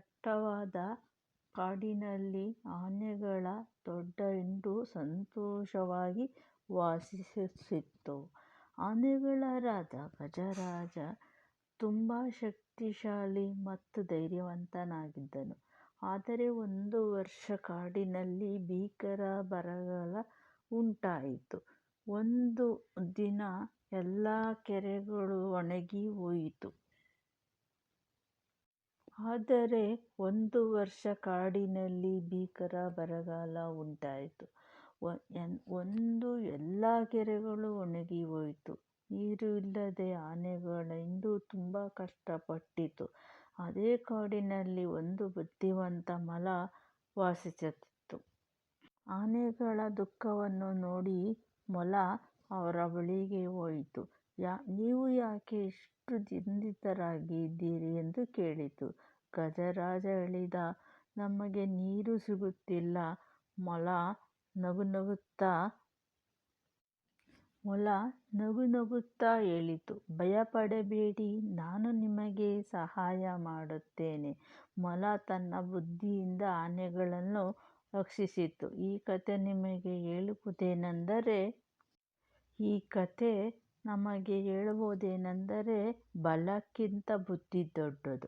ದಟ್ಟವಾದ ಕಾಡಿನಲ್ಲಿ ಆನೆಗಳ ದೊಡ್ಡ ಹಿಂಡು ಸಂತೋಷವಾಗಿ ವಾಸಿಸುತ್ತಿತ್ತು. ಆನೆಗಳ ರಾಜ ಗಜರಾಜ ತುಂಬ ಶಕ್ತಿಶಾಲಿ ಮತ್ತು ಧೈರ್ಯವಂತನಾಗಿದ್ದನು. ಆದರೆ ಒಂದು ವರ್ಷ ಕಾಡಿನಲ್ಲಿ ಭೀಕರ ಬರಗಾಲ ಉಂಟಾಯಿತು. ಒಂದು ದಿನ ಎಲ್ಲ ಕೆರೆಗಳು ಒಣಗಿ ಹೋಯಿತು. ಆದರೆ ಒಂದು ವರ್ಷ ಕಾಡಿನಲ್ಲಿ ಭೀಕರ ಬರಗಾಲ ಉಂಟಾಯಿತು. ಎಲ್ಲ ಕೆರೆಗಳು ಒಣಗಿ ಹೋಯಿತು. ನೀರು ಇಲ್ಲದೆ ಆನೆಗಳ ಹಿಂಡು ತುಂಬ ಕಷ್ಟಪಟ್ಟಿತು. ಅದೇ ಕಾಡಿನಲ್ಲಿ ಒಂದು ಬುದ್ಧಿವಂತ ಮೊಲ ವಾಸಿಸುತ್ತಿತ್ತು. ಆನೆಗಳ ದುಃಖವನ್ನು ನೋಡಿ ಮೊಲ ಅವರ ಬಳಿಗೆ ಹೋಯಿತು. ನೀವು ಯಾಕೆ ಇಷ್ಟು ಚಿಂತಿತರಾಗಿದ್ದೀರಿ ಎಂದು ಕೇಳಿತು. ಗಜರಾಜ ಹೇಳಿದ, ನಮಗೆ ನೀರು ಸಿಗುತ್ತಿಲ್ಲ. ಮೊಲ ನಗುನಗುತ್ತಾ ಹೇಳಿತು, ಭಯಪಡಬೇಡಿ, ನಾನು ನಿಮಗೆ ಸಹಾಯ ಮಾಡುತ್ತೇನೆ. ಮೊಲ ತನ್ನ ಬುದ್ಧಿಯಿಂದ ಆನೆಗಳನ್ನು ರಕ್ಷಿಸಿತು. ಈ ಕಥೆ ನಮಗೆ ಹೇಳುವುದೇನೆಂದರೆ, ಬಲಕ್ಕಿಂತ ಬುದ್ಧಿ ದೊಡ್ಡದು.